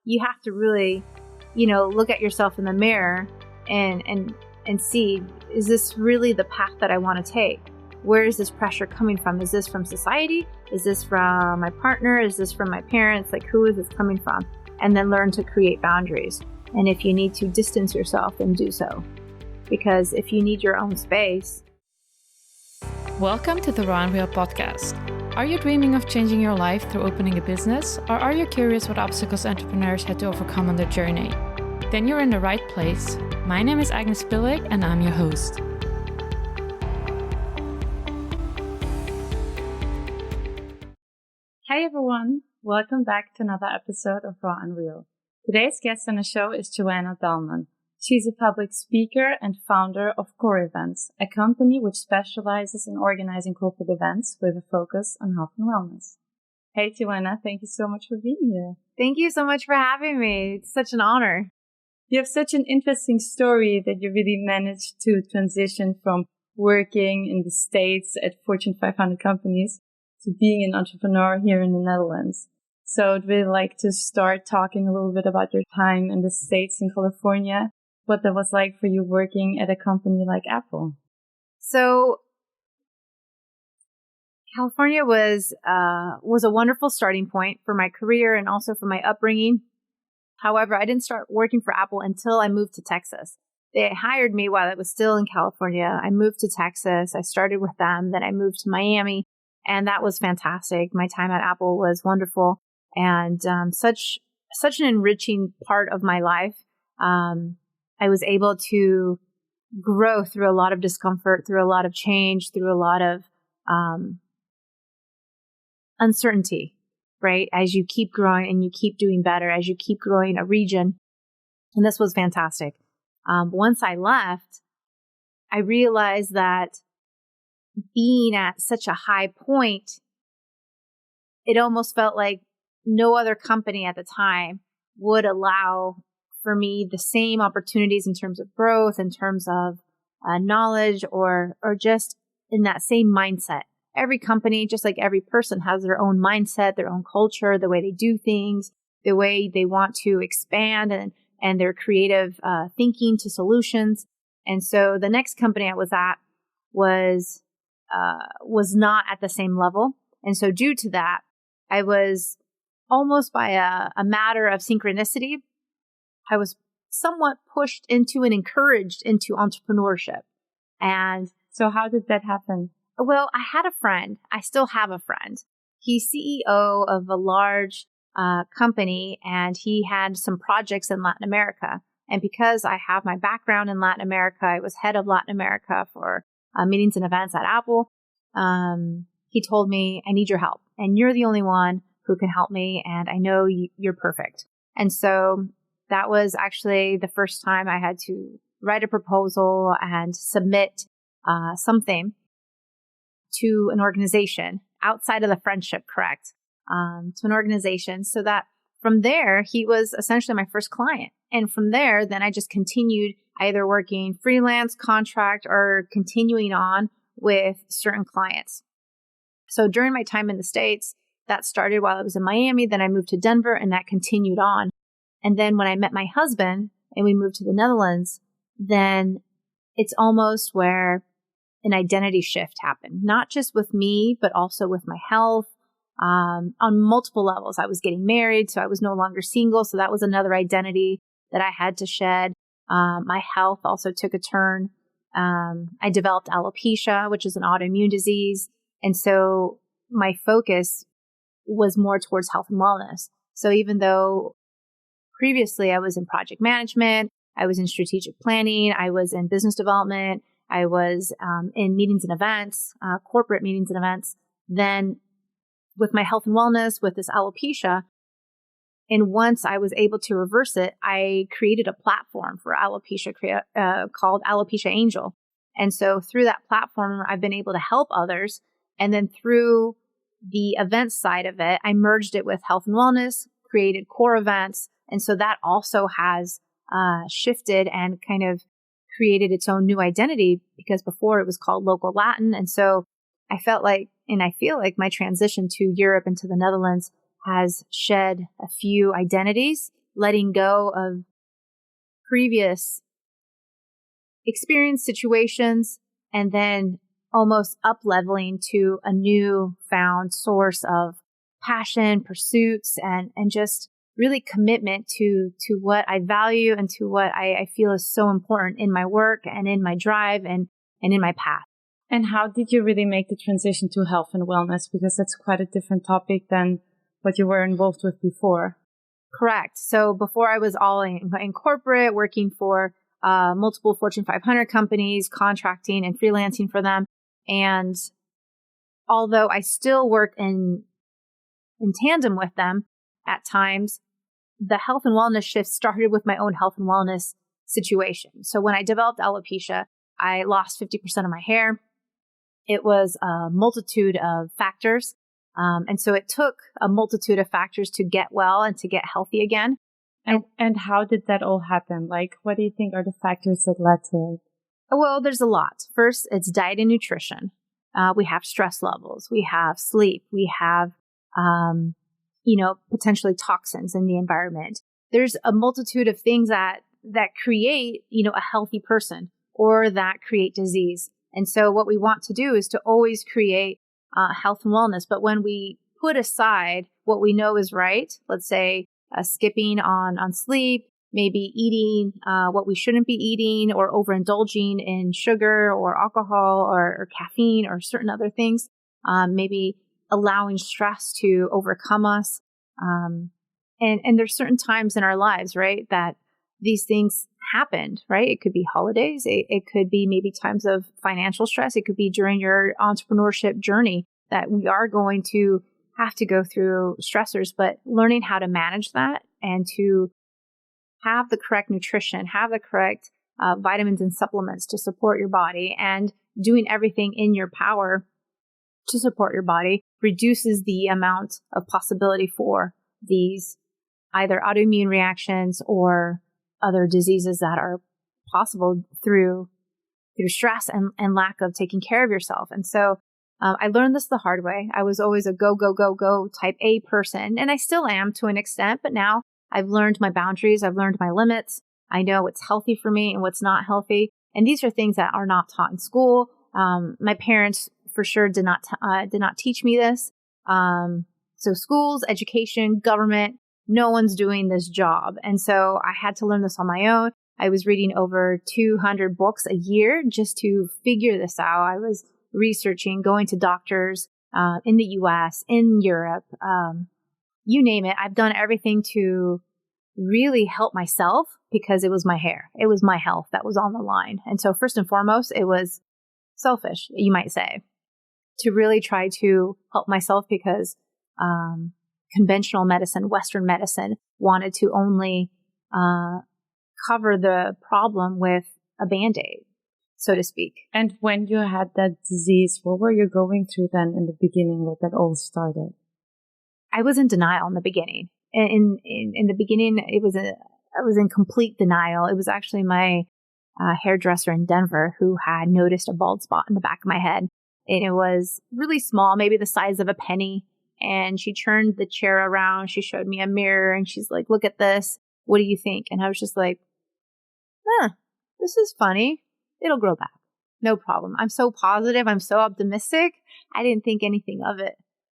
you have to really, look at yourself in the mirror and see, is this really the path that I want to take? Where is this pressure coming from? Is this from society? Is this from my partner? Is this from my parents? Like, who is this coming from? And then learn to create boundaries. And if you need to distance yourself, then do so. Because if you need your own space. Welcome to the Raw and Real podcast. Are you dreaming of changing your life through opening a business? Or are you curious what obstacles entrepreneurs had to overcome on their journey? Then you're in the right place. My name is Agnes Bilik and I'm your host. Hi everyone, welcome back to another episode of Raw and Real. Today's guest on the show is Johanna Dahlman. She's a public speaker and founder of Core Events, a company which specializes in organizing corporate events with a focus on health and wellness. Hey Johanna, thank you so much for being here. Thank you so much for having me. It's such an honor. You have such an interesting story that you really managed to transition from working in the States at Fortune 500 companies to being an entrepreneur here in the Netherlands. So I'd really like to start talking a little bit about your time in the States in California, what that was like for you working at a company like Apple. So California was a wonderful starting point for my career and also for my upbringing. However, I didn't start working for Apple until I moved to Texas. They hired me while I was still in California. I moved to Texas. I started with them. Then I moved to Miami. And that was fantastic. My time at Apple was wonderful and such an enriching part of my life. I was able to grow through a lot of discomfort, through a lot of change, through a lot of uncertainty, right? As you keep growing and you keep doing better, as you keep growing a region. And this was fantastic. Once I left, I realized that being at such a high point, it almost felt like no other company at the time would allow for me the same opportunities in terms of growth, in terms of knowledge, or just in that same mindset. Every company, just like every person, has their own mindset, their own culture, the way they do things, the way they want to expand and their creative thinking to solutions. And so the next company I was at was not at the same level. And so due to that, I was almost by a matter of synchronicity, I was somewhat pushed into and encouraged into entrepreneurship. And so how did that happen? Well, I had a friend. I still have a friend. He's CEO of a large company, and he had some projects in Latin America. And because I have my background in Latin America, I was head of Latin America for meetings and events at Apple. He told me, I need your help. And you're the only one who can help me. And I know you're perfect. And so that was actually the first time I had to write a proposal and submit something to an organization outside of the friendship, correct? To an organization, so that from there, he was essentially my first client. And from there, then I just continued either working freelance, contract, or continuing on with certain clients. So during my time in the States, that started while I was in Miami. Then I moved to Denver, and that continued on. And then when I met my husband and we moved to the Netherlands, then it's almost where an identity shift happened, not just with me, but also with my health. On multiple levels. I was getting married, so I was no longer single. So that was another identity that I had to shed. My health also took a turn. I developed alopecia, which is an autoimmune disease. And so my focus was more towards health and wellness. So even though previously I was in project management, I was in strategic planning, I was in business development, I was in meetings and events, corporate meetings and events, then with my health and wellness, with this alopecia, and once I was able to reverse it, I created a platform for alopecia called Alopecia Angel. And so through that platform, I've been able to help others. And then through the events side of it, I merged it with health and wellness, created core events. And so that also has shifted and kind of created its own new identity, because before it was called Local Latin. And so I felt like, and I feel like my transition to Europe and to the Netherlands has shed a few identities letting go of previous experience situations and then almost up leveling to a new found source of passion, pursuits, and just really commitment to what I value and to what I feel is so important in my work and in my drive and in my path. And how did you really make the transition to health and wellness? Because that's quite a different topic than what you were involved with before. Correct. So before I was all in corporate, working for multiple Fortune 500 companies, contracting and freelancing for them. And although I still work in tandem with them at times, the health and wellness shift started with my own health and wellness situation. So when I developed alopecia, I lost 50% of my hair. It was a multitude of factors. And so it took a multitude of factors to get well and to get healthy again. And how did that all happen? Like, what do you think are the factors that led to it? Well, there's a lot. First, it's diet and nutrition. We have stress levels. We have sleep. We have, potentially toxins in the environment. There's a multitude of things that create, a healthy person or that create disease. And so what we want to do is to always create health and wellness. But when we put aside what we know is right, let's say skipping on sleep, maybe eating what we shouldn't be eating or overindulging in sugar or alcohol or caffeine or certain other things, maybe allowing stress to overcome us. And there's certain times in our lives, right, that these things happened, right? It could be holidays. It could be maybe times of financial stress. It could be during your entrepreneurship journey that we are going to have to go through stressors, but learning how to manage that and to have the correct nutrition, have the correct vitamins and supplements to support your body, and doing everything in your power to support your body reduces the amount of possibility for these either autoimmune reactions or other diseases that are possible through stress and lack of taking care of yourself. And so I learned this the hard way. I was always a go, go, go, go type A person, and I still am to an extent, but now I've learned my boundaries. I've learned my limits. I know what's healthy for me and what's not healthy. And these are things that are not taught in school. My parents for sure did not teach me this. So schools, education, government, no one's doing this job. And so I had to learn this on my own. I was reading over 200 books a year just to figure this out. I was researching, going to doctors in the US, in Europe, you name it. I've done everything to really help myself because it was my hair. It was my health that was on the line. And so first and foremost, it was selfish, you might say, to really try to help myself because conventional medicine, Western medicine, wanted to only cover the problem with a Band-Aid, so to speak. And when you had that disease, what were you going through then in the beginning when that all started? I was in denial in the beginning. In the beginning, I was in complete denial. It was actually my hairdresser in Denver who had noticed a bald spot in the back of my head. And it was really small, maybe the size of a penny. And she turned the chair around. She showed me a mirror and she's like, look at this. What do you think? And I was just like, this is funny. It'll grow back. No problem. I'm so positive. I'm so optimistic. I didn't think anything of it.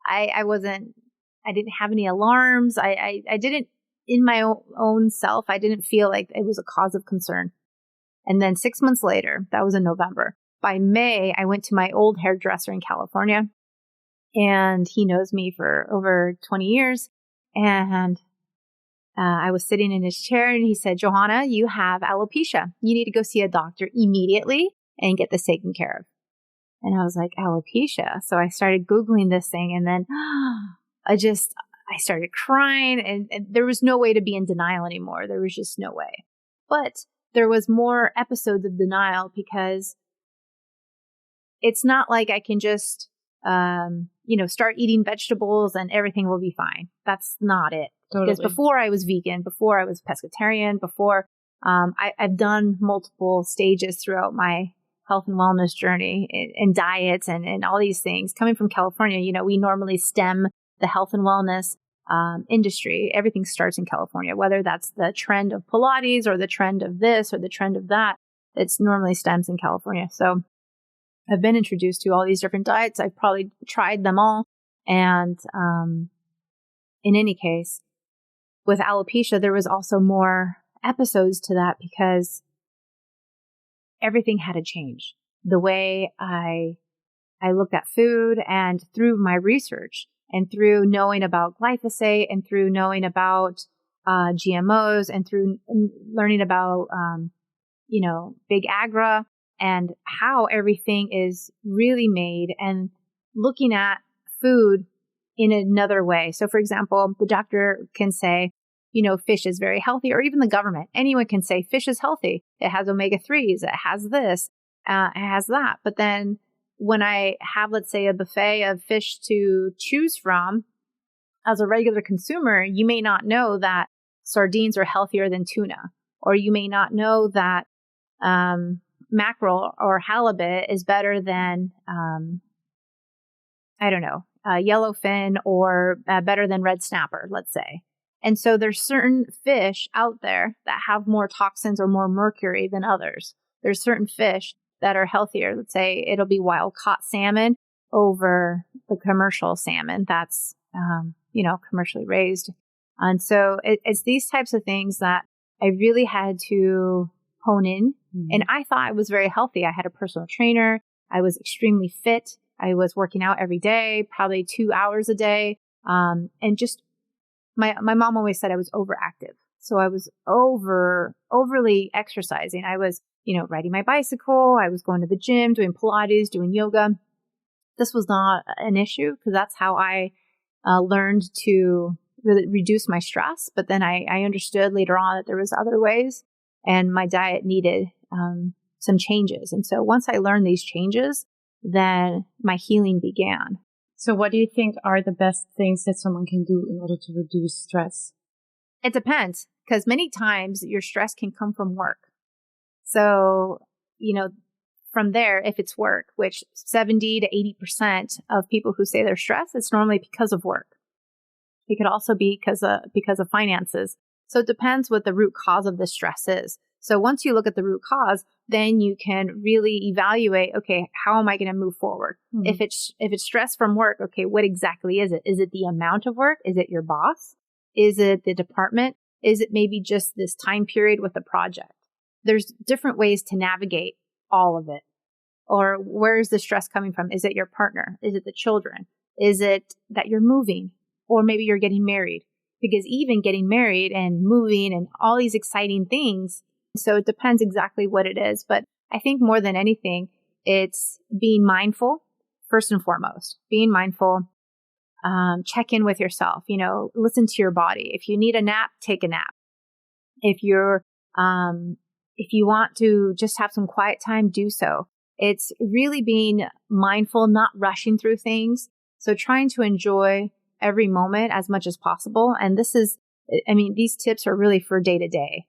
I didn't have any alarms. I didn't, in my own self, I didn't feel like it was a cause of concern. And then 6 months later, that was in November. By May, I went to my old hairdresser in California, and he knows me for over 20 years. And I was sitting in his chair and he said, Johanna, you have alopecia. You need to go see a doctor immediately and get this taken care of. And I was like, alopecia. So I started Googling this thing, and then I started crying, and there was no way to be in denial anymore. There was just no way. But there was more episodes of denial because it's not like I can just, start eating vegetables and everything will be fine. That's not it. Totally. Because before I was vegan, before I was pescatarian, before I've done multiple stages throughout my health and wellness journey and diets and all these things. Coming from California, we normally stem the health and wellness industry. Everything starts in California, whether that's the trend of Pilates or the trend of this or the trend of that. It's normally stems in California. So I've been introduced to all these different diets. I've probably tried them all. And in any case, with alopecia, there was also more episodes to that because everything had to change. The way I looked at food, and through my research and through knowing about glyphosate and through knowing about GMOs and through learning about, big agra and how everything is really made, and looking at food in another way. So for example, the doctor can say, fish is very healthy, or even the government. Anyone can say fish is healthy. It has omega-3s. It has this. It has that. But then when I have, let's say, a buffet of fish to choose from, as a regular consumer, you may not know that sardines are healthier than tuna, or you may not know that mackerel or halibut is better than, yellowfin, or better than red snapper, let's say. And so there's certain fish out there that have more toxins or more mercury than others. There's certain fish that are healthier. Let's say it'll be wild caught salmon over the commercial salmon that's, commercially raised. And so it's these types of things that I really had to hone in. Mm-hmm. And I thought I was very healthy. I had a personal trainer. I was extremely fit. I was working out every day, probably 2 hours a day. And just my mom always said I was overactive. So I was overly exercising. I was, riding my bicycle. I was going to the gym, doing Pilates, doing yoga. This was not an issue because that's how I learned to really reduce my stress. But then I understood later on that there was other ways, and my diet needed some changes. And so once I learned these changes, then my healing began. So what do you think are the best things that someone can do in order to reduce stress? It depends, because many times your stress can come from work. So, from there, if it's work, which 70 to 80% of people who say they're stressed, it's normally because of work. It could also be because of finances. So it depends what the root cause of the stress is. So once you look at the root cause, then you can really evaluate, okay, how am I going to move forward? Mm-hmm. If it's stress from work, okay, what exactly is it? Is it the amount of work? Is it your boss? Is it the department? Is it maybe just this time period with the project? There's different ways to navigate all of it. Or where is the stress coming from? Is it your partner? Is it the children? Is it that you're moving? Or maybe you're getting married? Because even getting married and moving and all these exciting things, so it depends exactly what it is. But I think more than anything, it's being mindful, first and foremost. Being mindful, check in with yourself, listen to your body. If you need a nap, take a nap. If you want to just have some quiet time, do so. It's really being mindful, not rushing through things. So trying to enjoy every moment as much as possible. And these tips are really for day to day.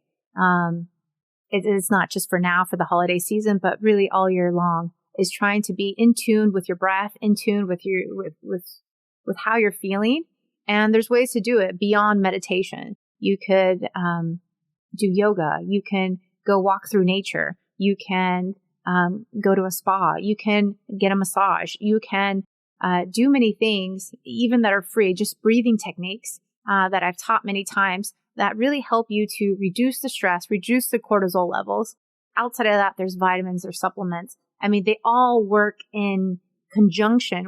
It's not just for now, for the holiday season, but really all year long, is trying to be in tune with your breath, in tune with with how you're feeling. And there's ways to do it beyond meditation. You could do yoga. You can go walk through nature. You can go to a spa. You can get a massage. You can do many things, even that are free, just breathing techniques that I've taught many times that really help you to reduce the stress, reduce the cortisol levels. Outside of that, there's vitamins or supplements. They all work in conjunction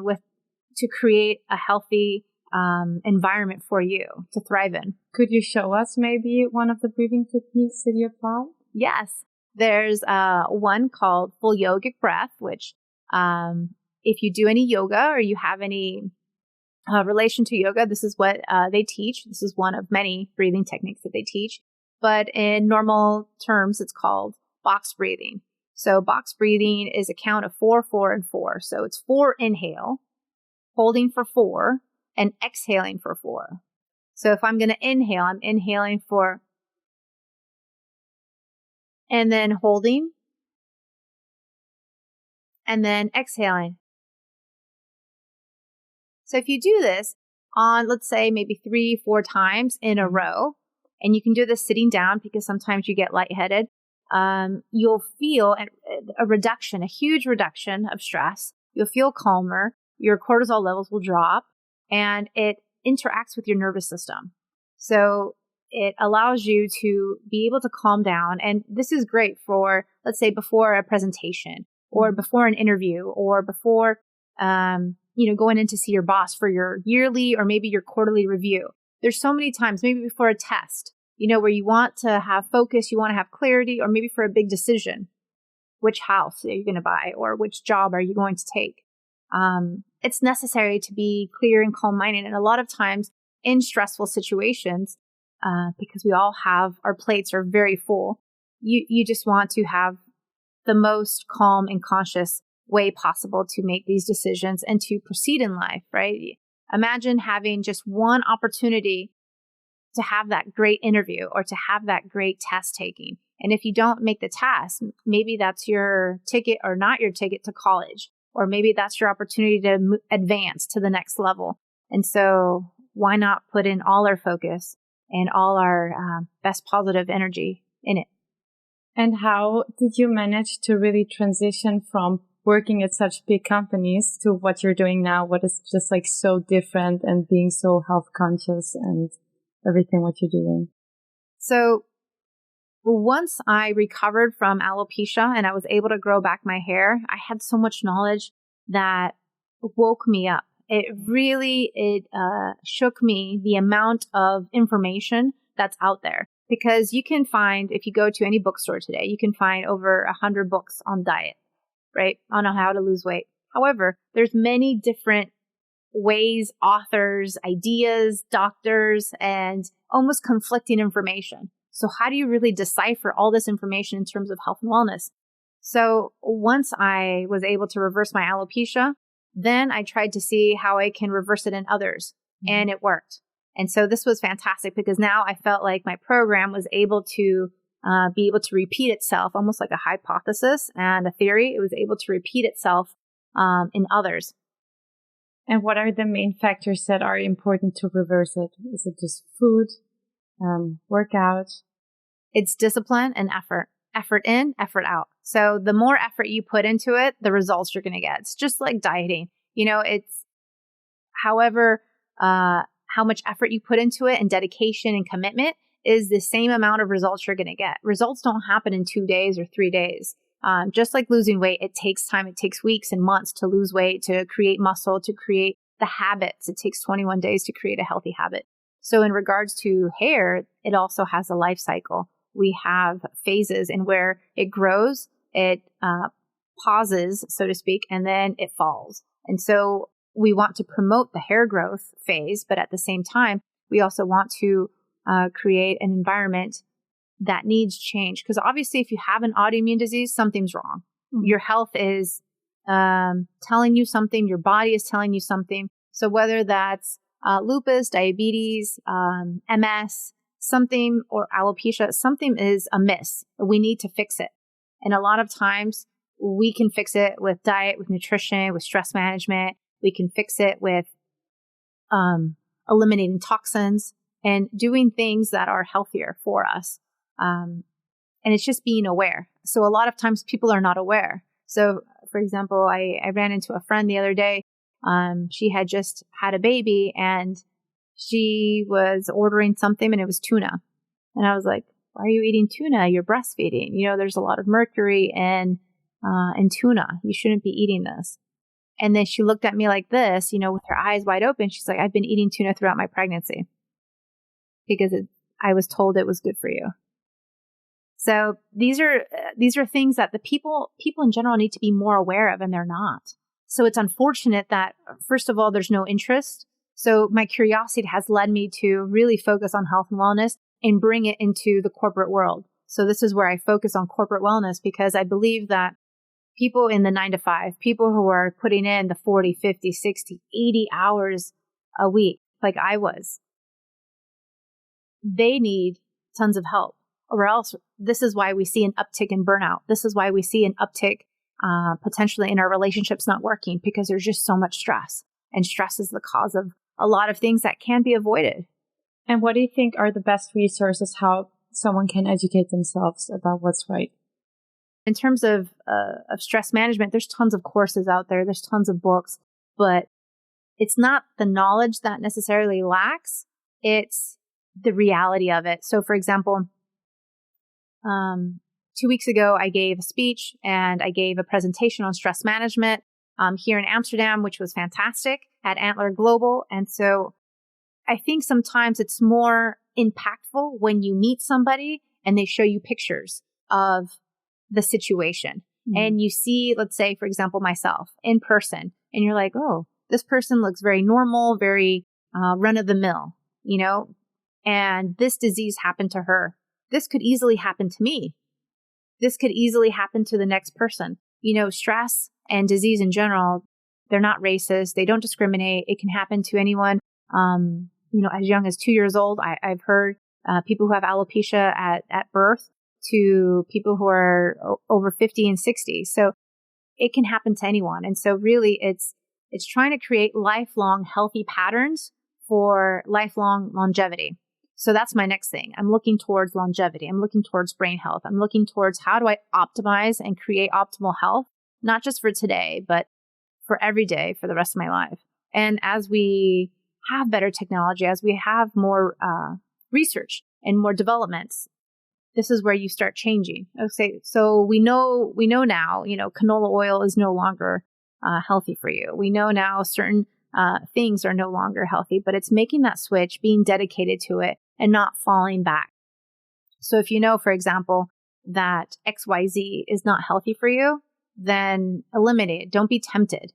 to create a healthy environment for you to thrive in. Could you show us maybe one of the breathing techniques that you apply? Yes. There's one called full yogic breath, which if you do any yoga or you have any relation to yoga, this is what they teach. This is one of many breathing techniques that they teach. But in normal terms, it's called box breathing. So box breathing is a count of 4, 4, and 4. So it's 4 inhale, holding for 4, and exhaling for 4. So if I'm going to inhale, I'm inhaling for, and then holding, and then exhaling. So if you do this on, let's say, maybe 3-4 times in a row, and you can do this sitting down because sometimes you get lightheaded, you'll feel a reduction, a huge reduction of stress. You'll feel calmer. Your cortisol levels will drop, and it interacts with your nervous system. So it allows you to be able to calm down. And this is great for, let's say, before a presentation or before an interview or before, going in to see your boss for your yearly or maybe your quarterly review. There's so many times, maybe before a test, where you want to have focus, you want to have clarity, or maybe for a big decision. Which house are you going to buy, or which job are you going to take? It's necessary to be clear and calm-minded. And a lot of times in stressful situations, because we all have, our plates are very full, you just want to have the most calm and conscious way possible to make these decisions and to proceed in life, right? Imagine having just one opportunity to have that great interview or to have that great test taking. And if you don't make the test, maybe that's your ticket or not your ticket to college, or maybe that's your opportunity to advance to the next level. And so why not put in all our focus and all our best positive energy in it? And how did you manage to really transition from working at such big companies to what you're doing now? What is just like so different and being so health conscious and everything what you're doing? So once I recovered from alopecia and I was able to grow back my hair, I had so much knowledge that woke me up. It shook me, the amount of information that's out there. Because you can find, if you go to any bookstore today, you can find over 100 books on diet, right? On how to lose weight. However, there's many different ways, authors, ideas, doctors, and almost conflicting information. So how do you really decipher all this information in terms of health and wellness? So once I was able to reverse my alopecia, then I tried to see how I can reverse it in others, and it worked. And so this was fantastic because now I felt like my program was able to be able to repeat itself, almost like a hypothesis and a theory. It was able to repeat itself in others. And what are the main factors that are important to reverse it? Is it just food, workout? It's discipline and effort. Effort in, effort out. So the more effort you put into it, the results you're going to get. It's just like dieting. It's how much effort you put into it and dedication and commitment is the same amount of results you're going to get. Results don't happen in 2 days or 3 days. Just like losing weight, it takes time. It takes weeks and months to lose weight, to create muscle, to create the habits. It takes 21 days to create a healthy habit. So in regards to hair, it also has a life cycle. We have phases in where it grows, it pauses, so to speak, and then it falls. And so we want to promote the hair growth phase, but at the same time, we also want to create an environment that needs change. Because obviously, if you have an autoimmune disease, something's wrong. Mm-hmm. Your health is telling you something. Your body is telling you something. So whether that's lupus, diabetes, MS, something, or alopecia, something is amiss. We need to fix it. And a lot of times, we can fix it with diet, with nutrition, with stress management. We can fix it with eliminating toxins and doing things that are healthier for us. And it's just being aware. So a lot of times people are not aware. So for example, I ran into a friend the other day. She had just had a baby and she was ordering something and it was tuna. And I was like, why are you eating tuna? You're breastfeeding. There's a lot of mercury in tuna. You shouldn't be eating this. And then she looked at me like this, with her eyes wide open. She's like, I've been eating tuna throughout my pregnancy because I was told it was good for you. So these are things that the people in general need to be more aware of, and they're not. So it's unfortunate that, first of all, there's no interest. So my curiosity has led me to really focus on health and wellness and bring it into the corporate world. So this is where I focus on corporate wellness because I believe that people in the 9-to-5, people who are putting in the 40, 50, 60, 80 hours a week, like I was, they need tons of help. Or else, this is why we see an uptick in burnout. This is why we see an uptick potentially in our relationships not working because there's just so much stress. And stress is the cause of a lot of things that can be avoided. And what do you think are the best resources how someone can educate themselves about what's right? In terms of stress management, there's tons of courses out there. There's tons of books, but it's not the knowledge that necessarily lacks. It's the reality of it. So for example, 2 weeks ago, I gave a speech and I gave a presentation on stress management here in Amsterdam, which was fantastic at Antler Global. And so I think sometimes it's more impactful when you meet somebody and they show you pictures of the situation. Mm-hmm. And you see, let's say, for example, myself in person, and you're like, oh, this person looks very normal, very run of the mill, and this disease happened to her. This could easily happen to me. This could easily happen to the next person. Stress and disease in general, they're not racist. They don't discriminate. It can happen to anyone. As young as 2 years old, I've heard people who have alopecia at birth to people who are over 50 and 60. So it can happen to anyone. And so really it's trying to create lifelong healthy patterns for lifelong longevity. So that's my next thing. I'm looking towards longevity. I'm looking towards brain health. I'm looking towards how do I optimize and create optimal health, not just for today, but for every day for the rest of my life. And as we have better technology, as we have more research and more developments, this is where you start changing. Okay, so we know now, canola oil is no longer healthy for you. We know now certain things are no longer healthy, but it's making that switch, being dedicated to it, and not falling back. So if you know, for example, that XYZ is not healthy for you, then eliminate it. Don't be tempted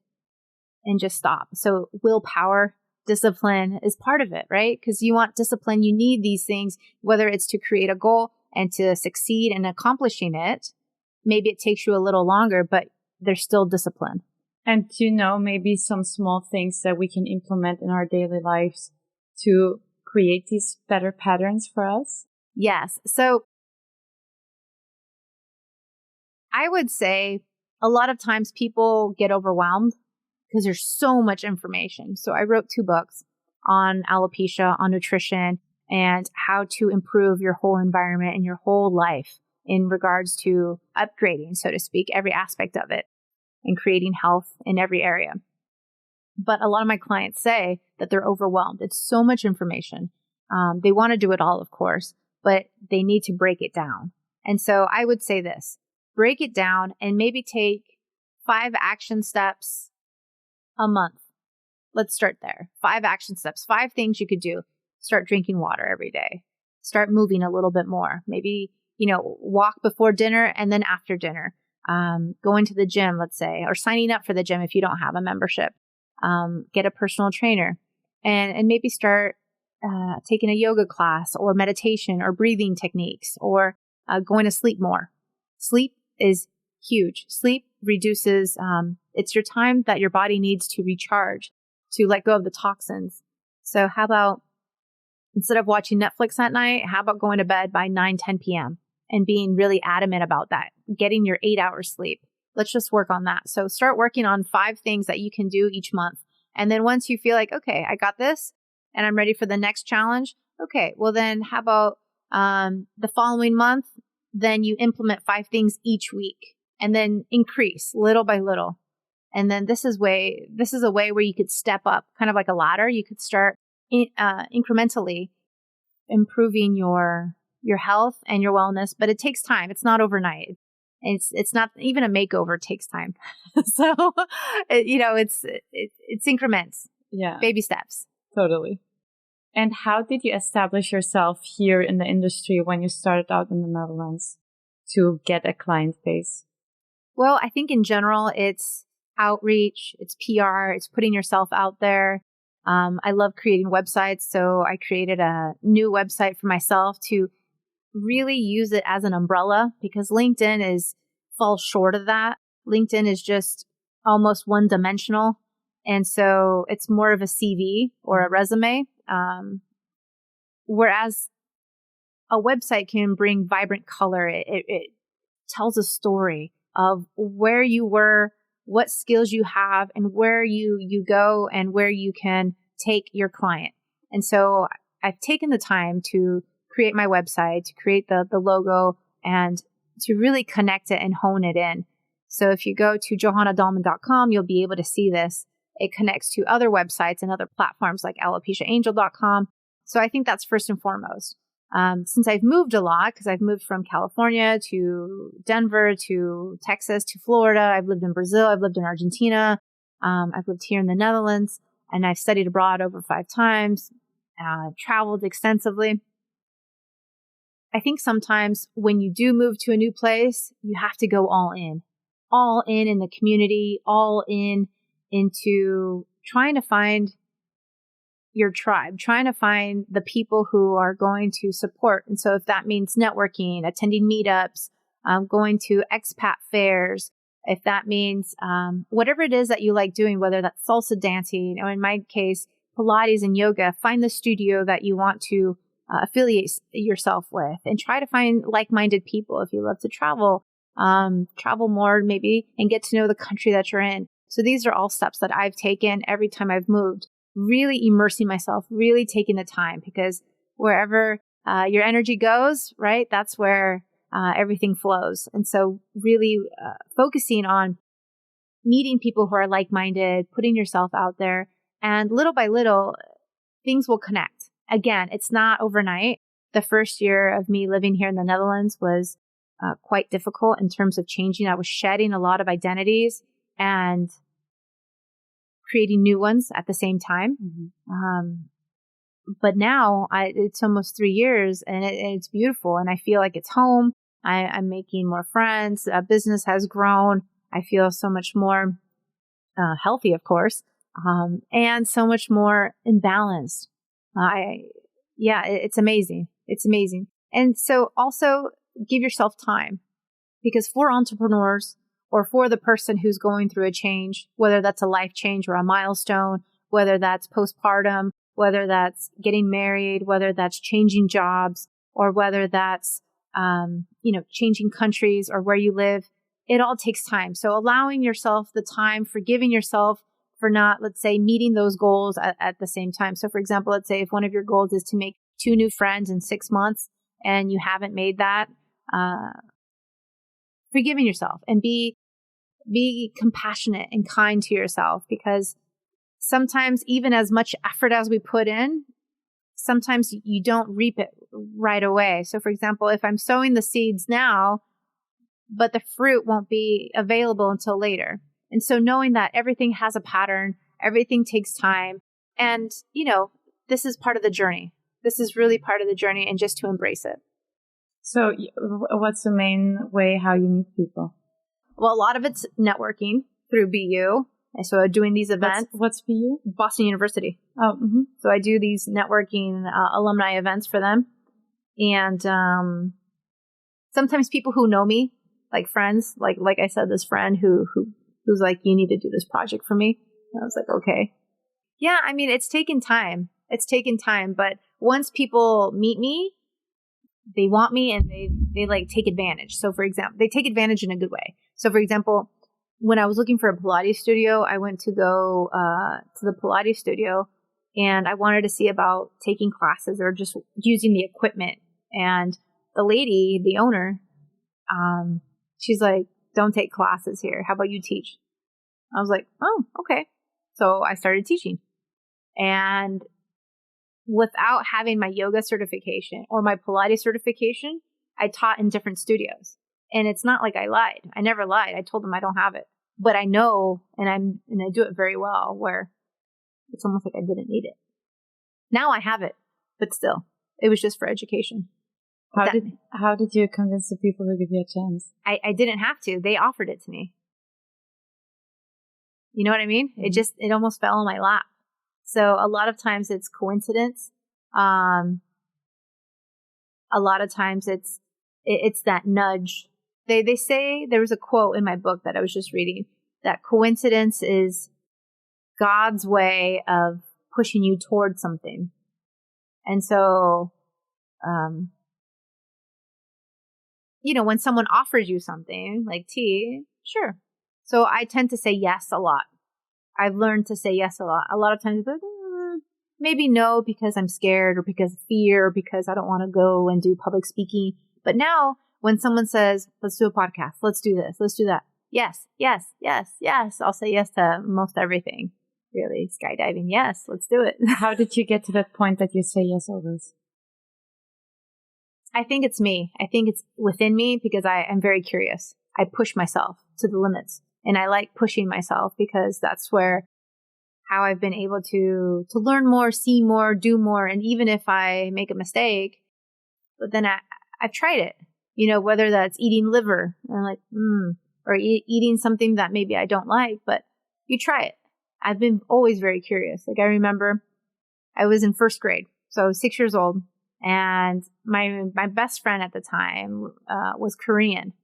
and just stop. So willpower, discipline is part of it, right? Because you want discipline, you need these things, whether it's to create a goal and to succeed in accomplishing it. Maybe it takes you a little longer, but there's still discipline. And maybe some small things that we can implement in our daily lives to create these better patterns for us? Yes. So I would say a lot of times people get overwhelmed because there's so much information. So I wrote 2 books on alopecia, on nutrition, and how to improve your whole environment and your whole life in regards to upgrading, so to speak, every aspect of it and creating health in every area. But a lot of my clients say that they're overwhelmed. It's so much information. They want to do it all, of course, but they need to break it down. And so I would say this, break it down and maybe take 5 action steps a month. Let's start there. 5 action steps, 5 things you could do. Start drinking water every day. Start moving a little bit more. Maybe, walk before dinner and then after dinner. Going to the gym, let's say, or signing up for the gym if you don't have a membership. Get a personal trainer and maybe start taking a yoga class or meditation or breathing techniques or going to sleep more. Sleep is huge. Sleep reduces, it's your time that your body needs to recharge, to let go of the toxins. So how about instead of watching Netflix at night, how about going to bed by 9-10 p.m. and being really adamant about that, getting your 8 hours sleep. Let's just work on that. So start working on 5 things that you can do each month. And then once you feel like, okay, I got this and I'm ready for the next challenge. Okay, well then how about the following month? Then you implement 5 things each week and then increase little by little. And then this is a way where you could step up, kind of like a ladder. You could start incrementally improving your health and your wellness, but it takes time. It's not overnight. It's not even a makeover takes time. So, it's increments. Yeah. Baby steps. Totally. And how did you establish yourself here in the industry when you started out in the Netherlands to get a client base? Well, I think in general, it's outreach, it's PR, it's putting yourself out there. I love creating websites. So I created a new website for myself to really use it as an umbrella because LinkedIn falls short of that. LinkedIn is just almost one-dimensional. And so it's more of a CV or a resume. Whereas a website can bring vibrant color. It tells a story of where you were, what skills you have, and where you go and where you can take your client. And so I've taken the time to create my website, to create the logo, and to really connect it and hone it in. So if you go to johanadahlman.com, you'll be able to see this. It connects to other websites and other platforms like alopeciaangel.com. So I think that's first and foremost. Since I've moved a lot, because I've moved from California to Denver to Texas to Florida, I've lived in Brazil, I've lived in Argentina, I've lived here in the Netherlands, and I've studied abroad over 5 times, traveled extensively. I think sometimes when you do move to a new place, you have to go all in the community, all into trying to find your tribe, trying to find the people who are going to support. And so if that means networking, attending meetups, going to expat fairs, if that means whatever it is that you like doing, whether that's salsa dancing, or in my case, Pilates and yoga, find the studio that you want to affiliate yourself with, and try to find like-minded people. If you love to travel more maybe, and get to know the country that you're in. So these are all steps that I've taken every time I've moved, really immersing myself, really taking the time, because wherever your energy goes, right, that's where everything flows. And so really focusing on meeting people who are like-minded, putting yourself out there, and little by little, things will connect. Again, it's not overnight. The first year of me living here in the Netherlands was quite difficult in terms of changing. I was shedding a lot of identities and creating new ones at the same time. But now it's almost 3 years, and it's beautiful, and I feel like it's home. I'm making more friends. Business has grown. I feel so much more healthy, of course, and so much more imbalanced. It's amazing. It's amazing. And so also give yourself time, because for entrepreneurs, or for the person who's going through a change, whether that's a life change or a milestone, whether that's postpartum, whether that's getting married, whether that's changing jobs, or whether that's, changing countries or where you live, it all takes time. So allowing yourself the time, forgiving yourself for not, let's say, meeting those goals at the same time. So for example, let's say if one of your goals is to make 2 new friends in 6 months and you haven't made that, forgiving yourself and be compassionate and kind to yourself, because sometimes even as much effort as we put in, sometimes you don't reap it right away. So for example, if I'm sowing the seeds now, but the fruit won't be available until later. And so knowing that everything has a pattern, everything takes time, and, this is part of the journey. This is really part of the journey, and just to embrace it. So what's the main way how you meet people? Well, a lot of it's networking through BU. And so doing these events. What's BU? Boston University. Oh, mm-hmm. So I do these networking alumni events for them. And sometimes people who know me, like friends, like I said, this friend who's like, you need to do this project for me. And I was like, okay. Yeah, I mean, it's taken time. But once people meet me, they want me, and they like take advantage. So for example, they take advantage in a good way. So for example, when I was looking for a Pilates studio, I went to go to the Pilates studio, and I wanted to see about taking classes or just using the equipment. And the lady, the owner, she's like, don't take classes here. How about you teach? I was like, oh, okay. So I started teaching. And without having my yoga certification or my Pilates certification, I taught in different studios. And it's not like I lied. I never lied. I told them I don't have it. But I know, and I do it very well, where it's almost like I didn't need it. Now I have it, but still, it was just for education. How did you convince the people to give you a chance? I didn't have to. They offered it to me. You know what I mean? Mm-hmm. It almost fell in my lap. So a lot of times it's coincidence. A lot of times it's that nudge. They say, there was a quote in my book that I was just reading, that coincidence is God's way of pushing you towards something. And so, when someone offers you something like tea, sure. So I tend to say yes a lot. I've learned to say yes a lot. A lot of times, maybe no because I'm scared or because of fear or because I don't want to go and do public speaking. But now when someone says, let's do a podcast, let's do this, let's do that. Yes, yes, yes, yes. I'll say yes to most everything. Really, skydiving. Yes, let's do it. How did you get to that point that you say yes always? I think it's me. I think it's within me because I am very curious. I push myself to the limits, and I like pushing myself because that's where how I've been able to learn more, see more, do more. And even if I make a mistake, but then I've tried it, whether that's eating liver and like, or eating something that maybe I don't like, but you try it. I've been always very curious. Like I remember I was in first grade, so I was 6 years old, and my best friend at the time was Korean,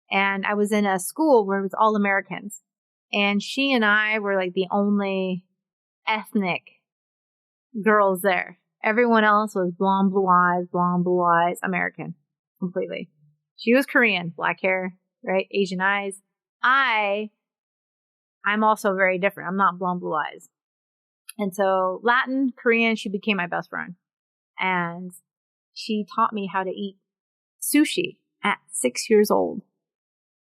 and I was in a school where it was all Americans, and she and I were like the only ethnic girls there. Everyone else was blonde, blue eyes, American, completely. She was Korean, black hair, right, Asian eyes. I'm also very different. I'm not blonde, blue eyes. And so Latin, Korean, she became my best friend. And she taught me how to eat sushi at 6 years old.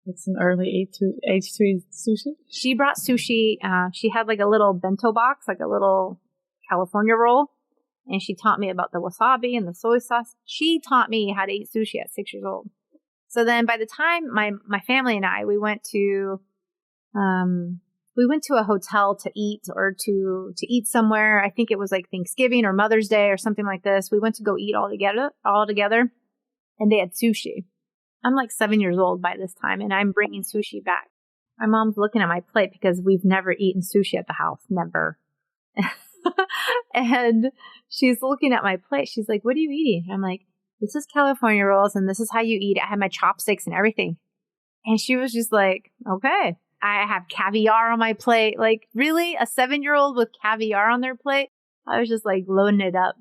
It's an early age to eat sushi? She brought sushi. She had like a little bento box, like a little California roll. And she taught me about the wasabi and the soy sauce. She taught me how to eat sushi at 6 years old. So then by the time my family and I, we went to a hotel to eat or to eat somewhere. I think it was like Thanksgiving or Mother's Day or something like this. We went to go eat all together, and they had sushi. I'm like 7 years old by this time, and I'm bringing sushi back. My mom's looking at my plate because we've never eaten sushi at the house. Never. And she's looking at my plate. She's like, what are you eating? I'm like, this is California rolls, and this is how you eat it. I had my chopsticks and everything. And she was just like, okay. I have caviar on my plate. Like, really? A 7-year-old with caviar on their plate? I was just like loading it up.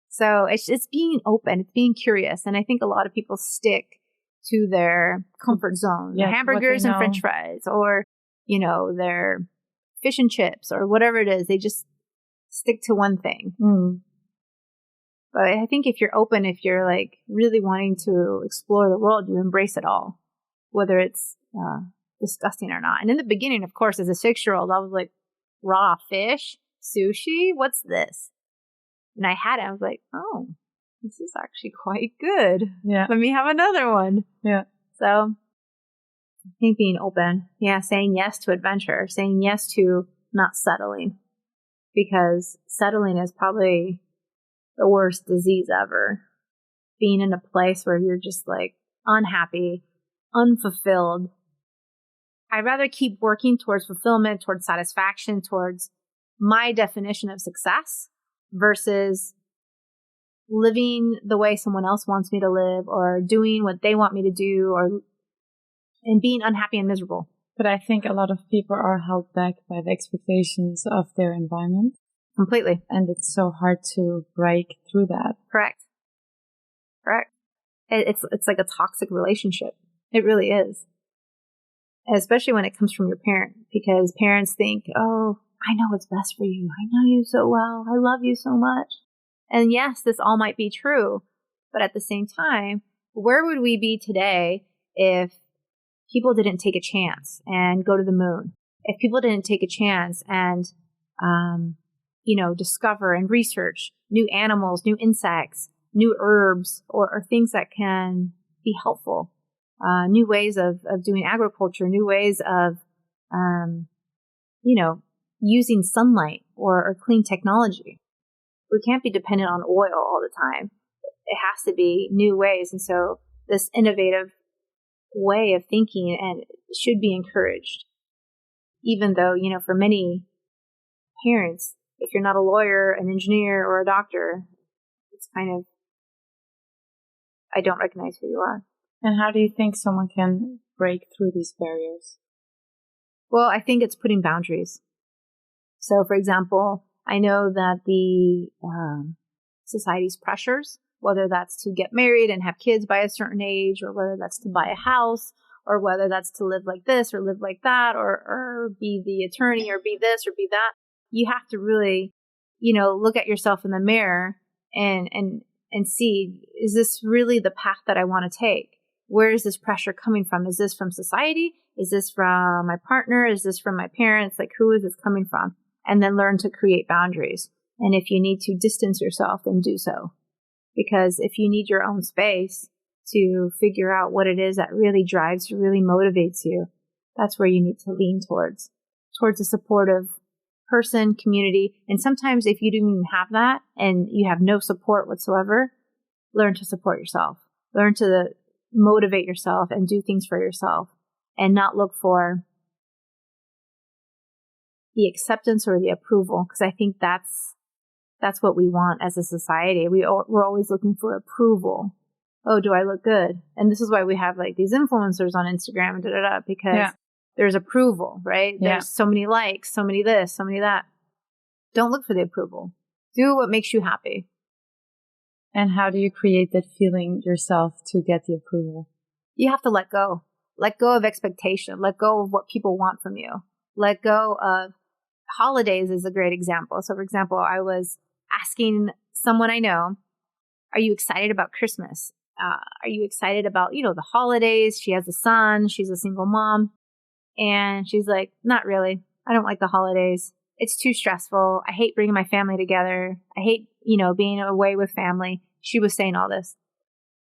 So it's being open. It's being curious. And I think a lot of people stick to their comfort zone. Yeah, hamburgers and French fries, or, their fish and chips, or whatever it is. They just stick to one thing. But I think if you're open, if you're like really wanting to explore the world, you embrace it all, whether it's disgusting or not. And in the beginning, of course, as a 6-year-old, I was like, raw fish, sushi, what's this? And I had it. I was like, oh, this is actually quite good. Yeah. Let me have another one. Yeah. So I think being open, saying yes to adventure, saying yes to not settling, because settling is probably the worst disease ever. Being in a place where you're just like unhappy, unfulfilled. I'd rather keep working towards fulfillment, towards satisfaction, towards my definition of success versus living the way someone else wants me to live, or doing what they want me to do, and being unhappy and miserable. But I think a lot of people are held back by the expectations of their environment. Completely. And it's so hard to break through that. Correct. It's like a toxic relationship. It really is. Especially when it comes from your parent, because parents think, oh, I know what's best for you. I know you so well. I love you so much. And yes, this all might be true. But at the same time, where would we be today if people didn't take a chance and go to the moon? If people didn't take a chance and, discover and research new animals, new insects, new herbs, or things that can be helpful. New ways of doing agriculture, new ways of, using sunlight or clean technology. We can't be dependent on oil all the time. It has to be new ways. And so this innovative way of thinking and should be encouraged. Even though, for many parents, if you're not a lawyer, an engineer, or a doctor, it's kind of, I don't recognize who you are. And how do you think someone can break through these barriers? Well, I think it's putting boundaries. So, for example, I know that the society's pressures, whether that's to get married and have kids by a certain age, or whether that's to buy a house, or whether that's to live like this or live like that, or be the attorney or be this or be that, you have to really look at yourself in the mirror and see, is this really the path that I want to take? Where is this pressure coming from? Is this from society? Is this from my partner? Is this from my parents? Like, who is this coming from? And then learn to create boundaries. And if you need to distance yourself, then do so. Because if you need your own space to figure out what it is that really drives you, really motivates you, that's where you need to lean towards a supportive person, community. And sometimes if you don't even have that and you have no support whatsoever, learn to support yourself. Learn to motivate yourself and do things for yourself and not look for the acceptance or the approval. Because I think that's what we want as a society. We're always looking for approval. Oh, do I look good? And this is why we have like these influencers on Instagram and because there's approval, right? Yeah. There's so many likes, so many this, so many that. Don't look for the approval. Do what makes you happy. And how do you create that feeling yourself to get the approval? You have to let go. Let go of expectation. Let go of what people want from you. Let go of holidays is a great example. So for example, I was asking someone I know, are you excited about Christmas? Are you excited about, the holidays? She has a son. She's a single mom. And she's like, not really. I don't like the holidays. It's too stressful. I hate bringing my family together. I hate, being away with family. She was saying all this.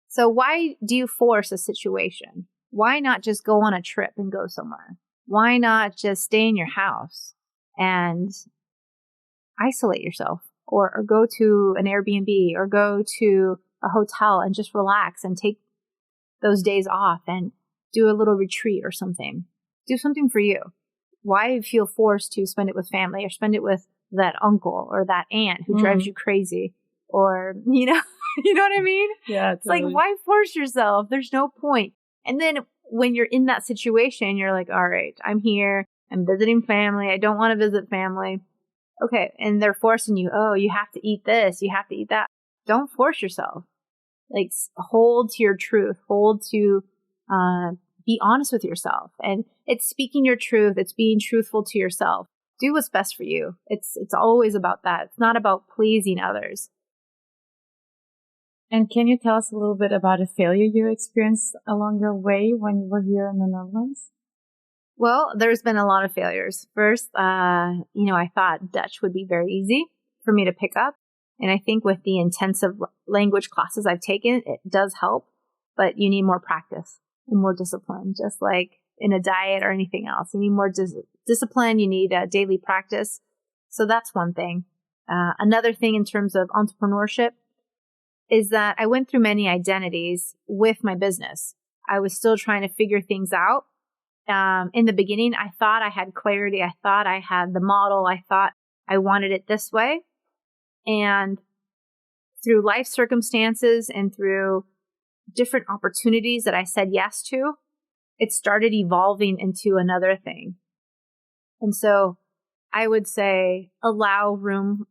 So why do you force a situation? Why not just go on a trip and go somewhere? Why not just stay in your house and isolate yourself or go to an Airbnb or go to a hotel and just relax and take those days off and do a little retreat or something? Do something for you. Why feel forced to spend it with family or spend it with that uncle or that aunt who drives you crazy? Or, you know what I mean? Yeah. It's like, why force yourself? There's no point. And then when you're in that situation, you're like, all right, I'm here. I'm visiting family. I don't want to visit family. Okay. And they're forcing you. Oh, you have to eat this. You have to eat that. Don't force yourself. Like, hold to your truth. Hold to, be honest with yourself. And it's speaking your truth. It's being truthful to yourself. Do what's best for you. It's always about that. It's not about pleasing others. And can you tell us a little bit about a failure you experienced along your way when you were here in the Netherlands? Well, there's been a lot of failures. First, I thought Dutch would be very easy for me to pick up. And I think with the intensive language classes I've taken, it does help, but you need more practice and more discipline, just like in a diet or anything else. You need more discipline. You need daily practice. So that's one thing. Another thing in terms of entrepreneurship is that I went through many identities with my business. I was still trying to figure things out. In the beginning, I thought I had clarity. I thought I had the model. I thought I wanted it this way. And through life circumstances and through different opportunities that I said yes to, it started evolving into another thing. And so I would say allow room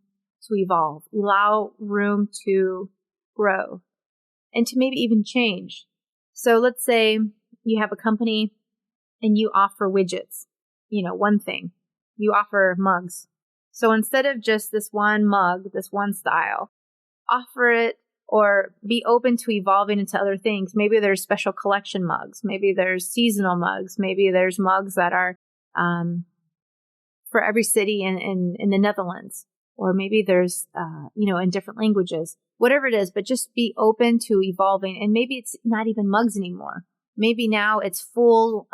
to evolve, allow room to grow, and to maybe even change. So let's say you have a company and you offer widgets, one thing. You offer mugs. So instead of just this one mug, this one style, offer it or be open to evolving into other things. Maybe there's special collection mugs. Maybe there's seasonal mugs. Maybe there's mugs that are for every city in the Netherlands. Or maybe there's, in different languages. Whatever it is, but just be open to evolving. And maybe it's not even mugs anymore. Maybe now it's full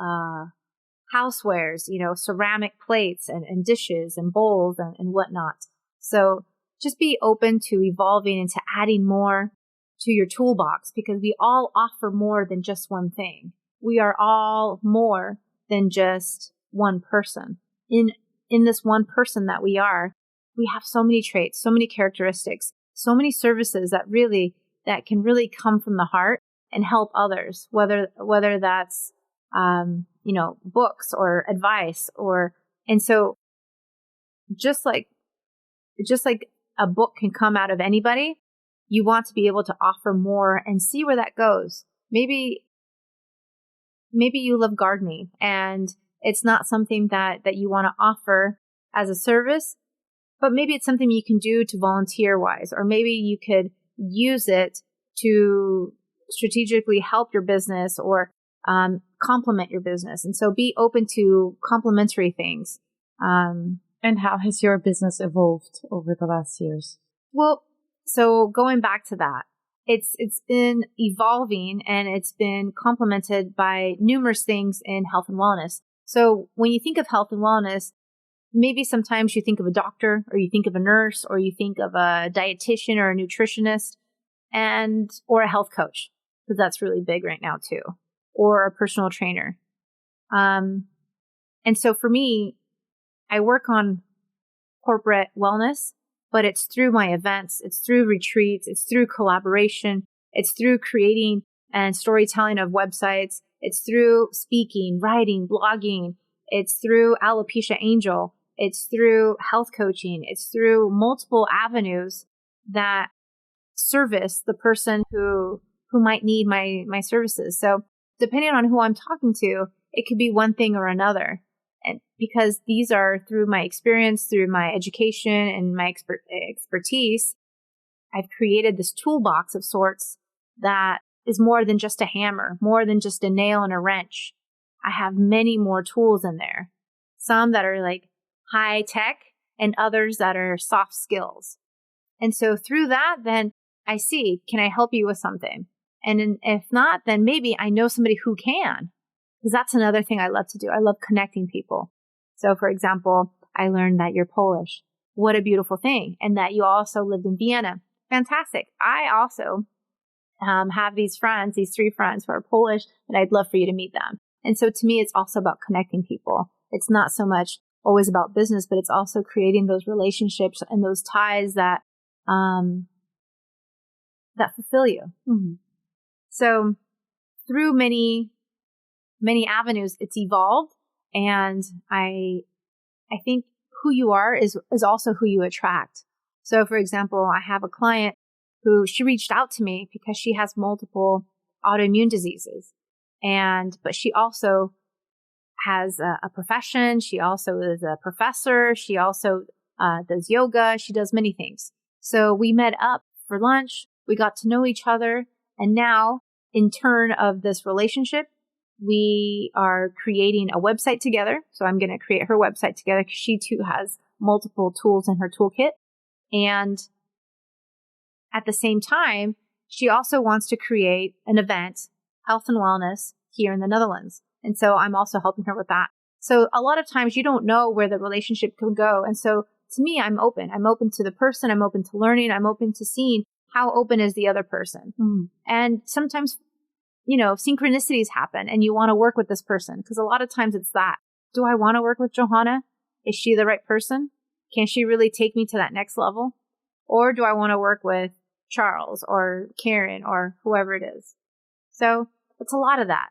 housewares, ceramic plates and dishes and bowls and whatnot. So just be open to evolving and to adding more to your toolbox, because we all offer more than just one thing. We are all more than just one person. In this one person that we are, we have so many traits, so many characteristics, so many services that can really come from the heart and help others, whether that's, books or advice and so just like a book can come out of anybody, you want to be able to offer more and see where that goes. Maybe you love gardening and it's not something that you want to offer as a service, but maybe it's something you can do to volunteer wise, or maybe you could use it to strategically help your business or complement your business. And so be open to complementary things. And how has your business evolved over the last years? Well, so going back to that, it's been evolving and it's been complemented by numerous things in health and wellness. So when you think of health and wellness, maybe sometimes you think of a doctor or you think of a nurse or you think of a dietitian or a nutritionist or a health coach, because that's really big right now too, or a personal trainer. And so for me, I work on corporate wellness, but it's through my events, it's through retreats, it's through collaboration, it's through creating and storytelling of websites, it's through speaking, writing, blogging, it's through Alopecia Angel, it's through health coaching, it's through multiple avenues that service the person who might need my services. So depending on who I'm talking to, it could be one thing or another. And because these are through my experience, through my education and my expertise, I've created this toolbox of sorts that is more than just a hammer, more than just a nail and a wrench. I have many more tools in there. Some that are like high tech and others that are soft skills. And so through that, then I see, can I help you with something? And if not, then maybe I know somebody who can. Because that's another thing I love to do. I love connecting people. So for example, I learned that you're Polish. What a beautiful thing. And that you also lived in Vienna. Fantastic. I also have these friends, these 3 friends who are Polish, and I'd love for you to meet them. And so to me, it's also about connecting people. It's not so much always about business, but it's also creating those relationships and those ties that fulfill you. Mm-hmm. So through many avenues, it's evolved. And I think who you are is also who you attract. So for example, I have a client who she reached out to me because she has multiple autoimmune diseases. But she also has a profession. She also is a professor. She also does yoga. She does many things. So we met up for lunch. We got to know each other. And now in turn of this relationship, we are creating a website together. So I'm going to create her website together because she too has multiple tools in her toolkit. And at the same time, she also wants to create an event, health and wellness, here in the Netherlands. And so I'm also helping her with that. So a lot of times you don't know where the relationship could go. And so to me, I'm open. I'm open to the person. I'm open to learning. I'm open to seeing how open is the other person. Mm. And sometimes, synchronicities happen and you want to work with this person because a lot of times it's that. Do I want to work with Johanna? Is she the right person? Can she really take me to that next level? Or do I want to work with Charles or Karen or whoever it is? So it's a lot of that.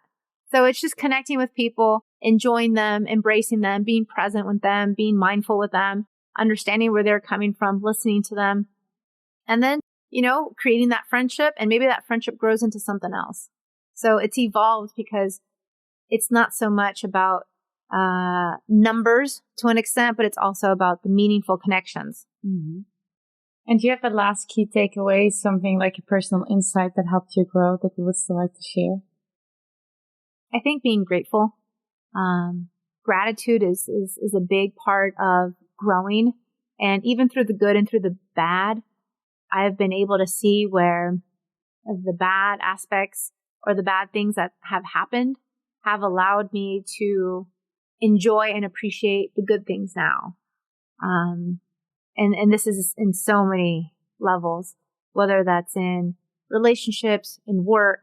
So it's just connecting with people, enjoying them, embracing them, being present with them, being mindful with them, understanding where they're coming from, listening to them. And then, creating that friendship, and maybe that friendship grows into something else. So it's evolved because it's not so much about numbers to an extent, but it's also about the meaningful connections. Mm-hmm. And do you have a last key takeaway, something like a personal insight that helped you grow that you would still like to share? I think being grateful. Gratitude is a big part of growing. And even through the good and through the bad, I've been able to see where the bad aspects or the bad things that have happened have allowed me to enjoy and appreciate the good things now. And this is in so many levels, whether that's in relationships, in work,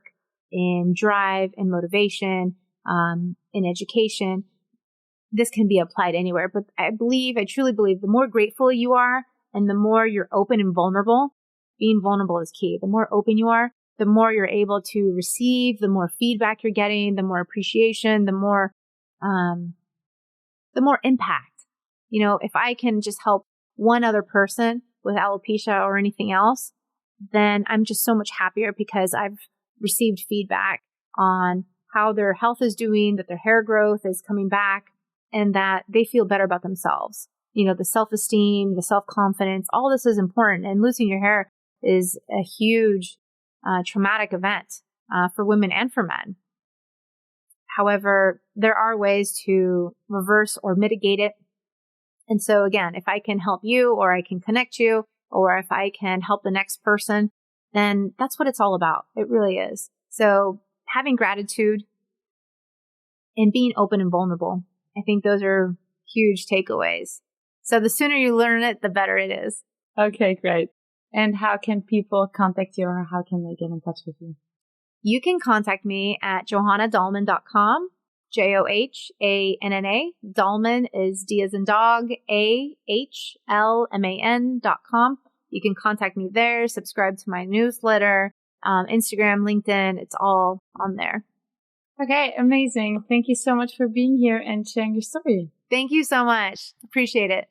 in drive, in motivation, in education. This can be applied anywhere, but I truly believe the more grateful you are and the more you're open and vulnerable, being vulnerable is key. The more open you are, the more you're able to receive, the more feedback you're getting, the more appreciation, the more impact. If I can just help one other person with alopecia or anything else, then I'm just so much happier because I've received feedback on how their health is doing, that their hair growth is coming back, and that they feel better about themselves. the self-esteem, the self-confidence, all this is important. And losing your hair is a huge traumatic event for women and for men. However, there are ways to reverse or mitigate it. And so again, if I can help you, or I can connect you, or if I can help the next person, then that's what it's all about. It really is. So having gratitude and being open and vulnerable, I think those are huge takeaways. So the sooner you learn it, the better it is. Okay, great. And how can people contact you, or how can they get in touch with you? You can contact me at johannadahlman.com, Johanna. Dahlman is D as in dog, AHLMAN.com. You can contact me there, subscribe to my newsletter, Instagram, LinkedIn. It's all on there. Okay, amazing. Thank you so much for being here and sharing your story. Thank you so much. Appreciate it.